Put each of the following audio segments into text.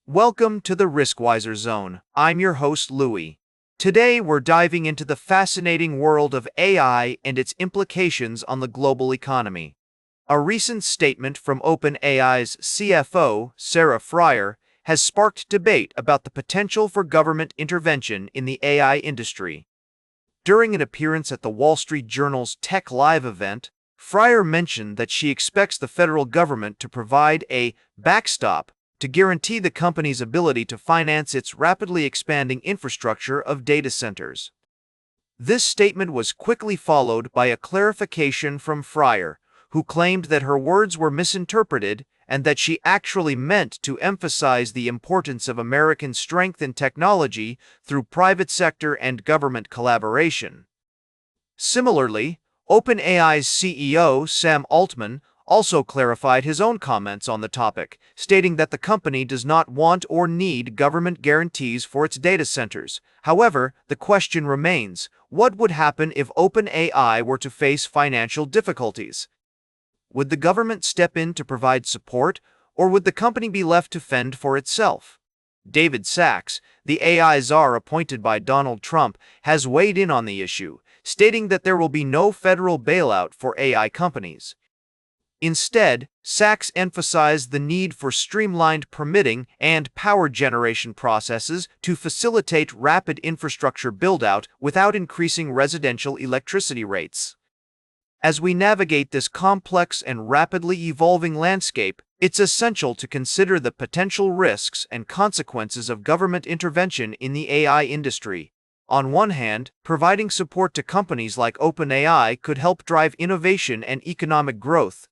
Welcome to the Riskwiser Zone. I'm your host, Louie. Today, we're diving into the fascinating world of AI and its implications on the global economy. A recent statement from OpenAI's CFO, Sarah Frier, has sparked debate about the potential for government intervention in the AI industry. During an appearance at the Wall Street Journal's Tech Live event, Frier mentioned that she expects the federal government to provide a backstop to guarantee the company's ability to finance its rapidly expanding infrastructure of data centers. This statement was quickly followed by a clarification from Frier, who claimed that her words were misinterpreted and that she actually meant to emphasize the importance of American strength in technology through private sector and government collaboration. Similarly, OpenAI's CEO, Sam Altman, also clarified his own comments on the topic, stating that the company does not want or need government guarantees for its data centers. However, the question remains, what would happen if OpenAI were to face financial difficulties? Would the government step in to provide support, or would the company be left to fend for itself? David Sachs, the AI czar appointed by Donald Trump, has weighed in on the issue, stating that there will be no federal bailout for AI companies. Instead, Sachs emphasized the need for streamlined permitting and power generation processes to facilitate rapid infrastructure build-out without increasing residential electricity rates. As we navigate this complex and rapidly evolving landscape, it's essential to consider the potential risks and consequences of government intervention in the AI industry. On one hand, providing support to companies like OpenAI could help drive innovation and economic growth.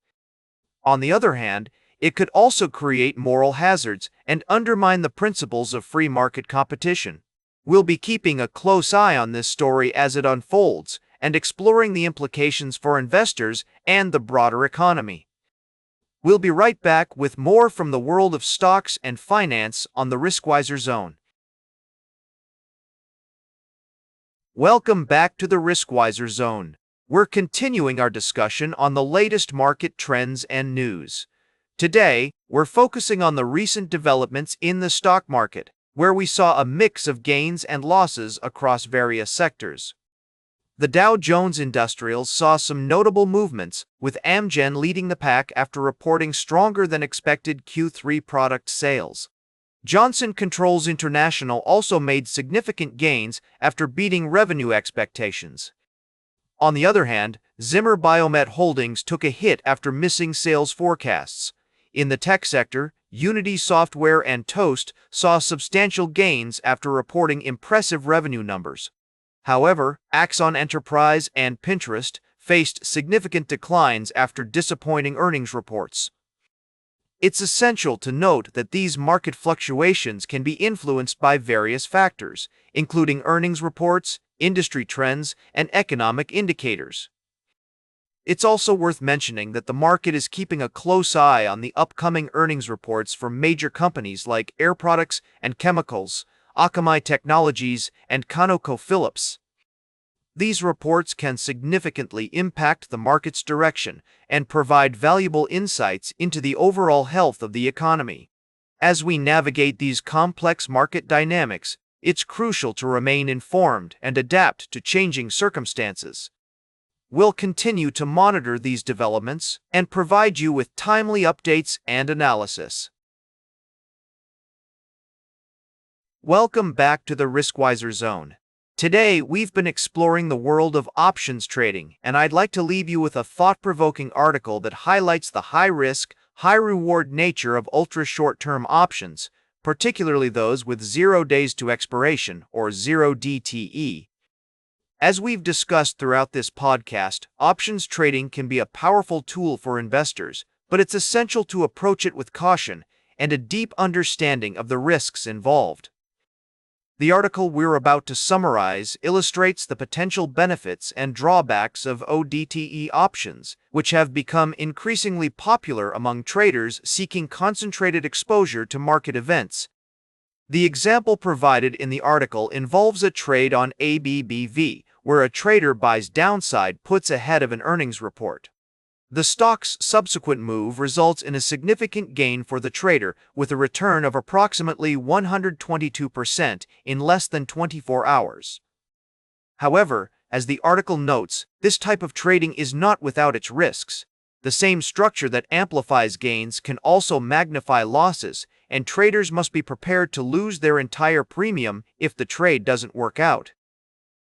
On the other hand, it could also create moral hazards and undermine the principles of free market competition. We'll be keeping a close eye on this story as it unfolds and exploring the implications for investors and the broader economy. We'll be right back with more from the world of stocks and finance on the Riskwiser Zone. Welcome back to the Riskwiser Zone. We're continuing our discussion on the latest market trends and news. Today, we're focusing on the recent developments in the stock market, where we saw a mix of gains and losses across various sectors. The Dow Jones Industrials saw some notable movements, with Amgen leading the pack after reporting stronger than expected Q3 product sales. Johnson Controls International also made significant gains after beating revenue expectations. On the other hand, Zimmer Biomet Holdings took a hit after missing sales forecasts. In the tech sector, Unity Software and Toast saw substantial gains after reporting impressive revenue numbers. However, Axon Enterprise and Pinterest faced significant declines after disappointing earnings reports. It's essential to note that these market fluctuations can be influenced by various factors, including earnings reports, industry trends, and economic indicators. It's also worth mentioning that the market is keeping a close eye on the upcoming earnings reports from major companies like Air Products and Chemicals, Akamai Technologies, and ConocoPhillips. These reports can significantly impact the market's direction and provide valuable insights into the overall health of the economy. As we navigate these complex market dynamics, it's crucial to remain informed and adapt to changing circumstances. We'll continue to monitor these developments and provide you with timely updates and analysis. Welcome back to the Riskwiser Zone. Today, we've been exploring the world of options trading, and I'd like to leave you with a thought-provoking article that highlights the high-risk, high-reward nature of ultra-short-term options, particularly those with 0 days to expiration, or 0 DTE. As we've discussed throughout this podcast, options trading can be a powerful tool for investors, but it's essential to approach it with caution and a deep understanding of the risks involved. The article we're about to summarize illustrates the potential benefits and drawbacks of ODTE options, which have become increasingly popular among traders seeking concentrated exposure to market events. The example provided in the article involves a trade on ABBV, where a trader buys downside puts ahead of an earnings report. The stock's subsequent move results in a significant gain for the trader, with a return of approximately 122% in less than 24 hours. However, as the article notes, this type of trading is not without its risks. The same structure that amplifies gains can also magnify losses, and traders must be prepared to lose their entire premium if the trade doesn't work out.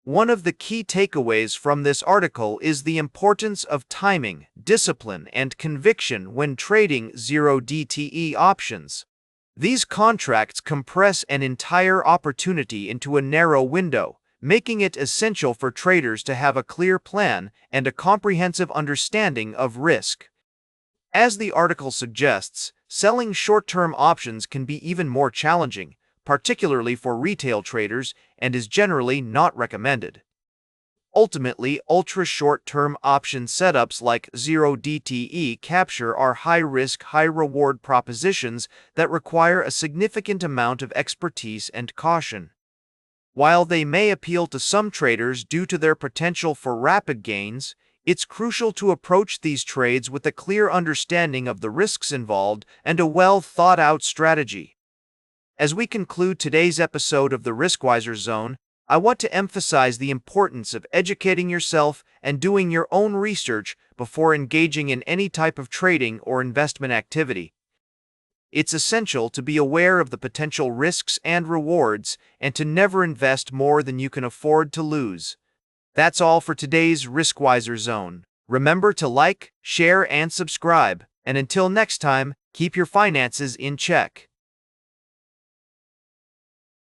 One of the key takeaways from this article is the importance of timing, discipline, and conviction when trading 0DTE options. These contracts compress an entire opportunity into a narrow window, making it essential for traders to have a clear plan and a comprehensive understanding of risk. As the article suggests, selling short-term options can be even more challenging, particularly for retail traders, and is generally not recommended. Ultimately, ultra-short-term option setups like 0DTE capture are high-risk, high-reward propositions that require a significant amount of expertise and caution. While they may appeal to some traders due to their potential for rapid gains, it's crucial to approach these trades with a clear understanding of the risks involved and a well-thought-out strategy. As we conclude today's episode of the Riskwiser Zone, I want to emphasize the importance of educating yourself and doing your own research before engaging in any type of trading or investment activity. It's essential to be aware of the potential risks and rewards and to never invest more than you can afford to lose. That's all for today's Riskwiser Zone. Remember to like, share, and subscribe. And until next time, keep your finances in check.